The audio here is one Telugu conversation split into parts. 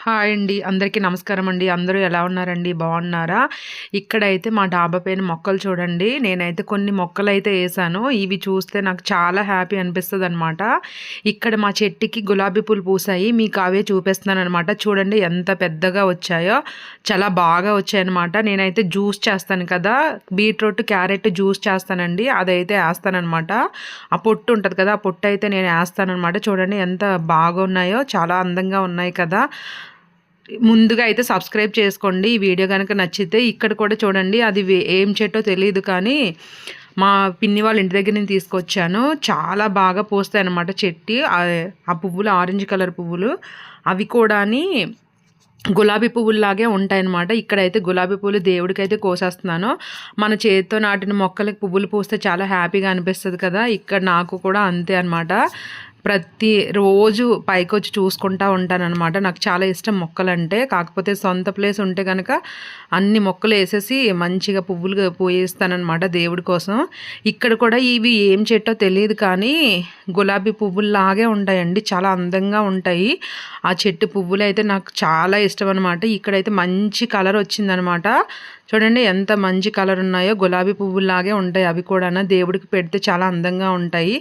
హాయ్ అండి. అందరికీ నమస్కారం అండి. అందరూ ఎలా ఉన్నారండి? బాగున్నారా? ఇక్కడైతే మా డాబా పైన మొక్కలు చూడండి. నేనైతే కొన్ని మొక్కలైతే ఏసాను. ఇవి చూస్తే నాకు చాలా హ్యాపీ అనిపిస్తదనమాట. ఇక్కడ మా చెట్టుకి గులాబీ పూలు పూసాయి. మీకు అవే చూపిస్తున్నాననమాట. చూడండి ఎంత పెద్దగా వచ్చాయో. చాలా బాగా వచ్చాయనమాట. నేనైతే జ్యూస్ చేస్తాను కదా! బీట్రూట్, క్యారెట్ జ్యూస్ చేస్తానండి. అదైతే ఏస్తాననమాట. ఆ పొట్టు ఉంటది కదా! ఆ పొట్టు అయితే నేను ఏస్తాననమాట. చూడండి ఎంత బాగున్నాయో. చాలా అందంగా ఉన్నాయి కదా! ముందుగా అయితే సబ్స్క్రైబ్ చేసుకోండి. ఈ వీడియో గనక నచ్చితే. ఇక్కడ కూడా చూడండి అది ఏం చెట్టో తెలీదు కానీ మా పిన్ని వాళ్ళ ఇంటి దగ్గర నేను తీసుకొచ్చాను. చాలా బాగా పూస్తాయన్నమాట చెట్టు. ఆ పువ్వులు ఆరెంజ్ కలర్ పువ్వులు అవి కూడాని గులాబీ పువ్వుల్లాగే ఉంటాయన్నమాట. ఇక్కడైతే గులాబీ పువ్వులు దేవుడికైతే కోసేస్తున్నాను. మన చేతితో నాటిన మొక్కలకి పువ్వులు పూస్తే చాలా హ్యాపీగా అనిపిస్తుంది కదా! ఇక్కడ నాకు కూడా అంతే అనమాట. ప్రతిరోజు పైకొచ్చి చూసుకుంటా ఉంటానన్నమాట. నాకు చాలా ఇష్టం మొక్కలంటే. కాకపోతే సొంత ప్లేస్ ఉంటే కనుక అన్ని మొక్కలు వేసేసి మంచిగా పువ్వులు పూయిస్తానన్నమాట దేవుడి కోసం. ఇక్కడ కూడా ఇవి ఏం చెట్టో తెలియదు కానీ గులాబీ పువ్వుల్లాగే ఉంటాయండి. చాలా అందంగా ఉంటాయి. ఆ చెట్టు పువ్వులు అయితే నాకు చాలా ఇష్టం అనమాట. ఇక్కడైతే మంచి కలర్ వచ్చిందనమాట. చూడండి ఎంత మంచి కలర్ ఉన్నాయో. గులాబీ పువ్వుల్లాగే ఉంటాయి అవి కూడా. దేవుడికి పెడితే చాలా అందంగా ఉంటాయి.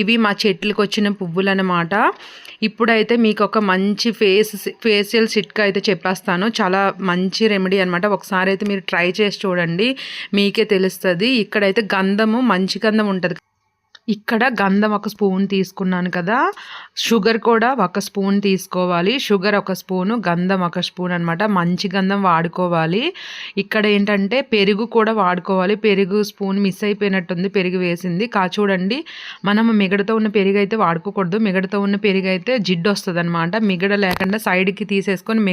ఇవి మా చెట్లకు వచ్చిన పువ్వులు అనమాట. ఇప్పుడైతే మీకు ఒక మంచి ఫేషియల్ చిట్కా అయితే చెప్పేస్తాను. చాలా మంచి రెమెడీ అనమాట. ఒకసారి అయితే మీరు ట్రై చేసి చూడండి, మీకే తెలుస్తుంది. ఇక్కడైతే గంధము, మంచి గంధం ఉంటుంది. ఇక్కడ గంధం ఒక స్పూన్ తీసుకున్నాను కదా, షుగర్ కూడా ఒక స్పూన్ తీసుకోవాలి. షుగర్ ఒక స్పూను, గంధం ఒక స్పూన్ అనమాట. మంచి గంధం వాడుకోవాలి. ఇక్కడ ఏంటంటే పెరుగు కూడా వాడుకోవాలి. పెరుగు స్పూన్ మిస్ అయిపోయినట్టుంది, పెరుగు వేసింది. చూడండి, మనం మిగడతో ఉన్న పెరుగు అయితే వాడుకోకూడదు. మిగడతో ఉన్న పెరుగు అయితే జిడ్డు వస్తుంది అనమాట. మిగడ లేకుండా సైడ్కి తీసేసుకొని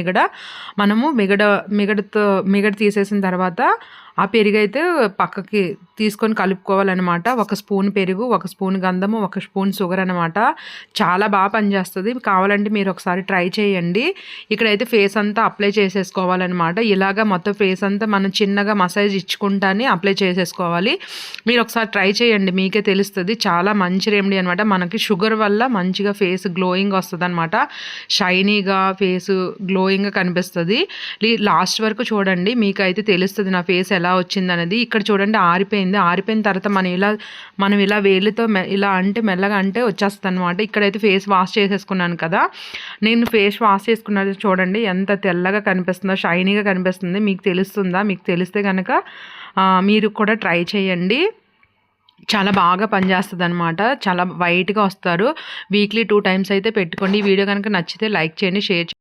మనము మిగడ తీసేసిన తర్వాత ఆ పెరుగు అయితే పక్కకి తీసుకొని కలుపుకోవాలన్నమాట. ఒక స్పూన్ పెరుగు, ఒక స్పూన్ గంధము, ఒక స్పూన్ షుగర్ అనమాట. చాలా బాగా పనిచేస్తుంది. కావాలంటే మీరు ఒకసారి ట్రై చేయండి. ఇక్కడైతే ఫేస్ అంతా అప్లై చేసేసుకోవాలన్నమాట. ఇలాగా మొత్తం ఫేస్ అంతా మనం చిన్నగా మసాజ్ ఇచ్చుకుంటానే అప్లై చేసేసుకోవాలి. మీరు ఒకసారి ట్రై చేయండి, మీకే తెలుస్తుంది. చాలా మంచి రెమెడీ అనమాట. మనకి షుగర్ వల్ల మంచిగా ఫేస్ గ్లోయింగ్ వస్తుంది అనమాట. షైనీగా ఫేస్ గ్లోయింగ్గా కనిపిస్తుంది. లాస్ట్ వరకు చూడండి, మీకైతే తెలుస్తుంది నా ఫేస్ ఎలా వచ్చింది అనేది. ఇక్కడ చూడండి ఆరిపోయింది. ఆరిపోయిన తర్వాత మనం ఇలా వేలితో ఇలా అంటే మెల్లగా అంటే వచ్చేస్తుంది అనమాట. ఇక్కడైతే ఫేస్ వాష్ చేసేసుకున్నాను కదా, నేను ఫేస్ వాష్ చేసుకున్నది చూడండి ఎంత తెల్లగా కనిపిస్తుందో, షైనీగా కనిపిస్తుంది. మీకు తెలుస్తుందా? మీకు తెలిస్తే కనుక మీరు కూడా ట్రై చేయండి. చాలా బాగా పనిచేస్తుంది అనమాట. చాలా వైట్గా వస్తారు. వీక్లీ 2 టైమ్స్ అయితే పెట్టుకోండి. ఈ వీడియో కనుక నచ్చితే లైక్ చేయండి, షేర్ చేయండి.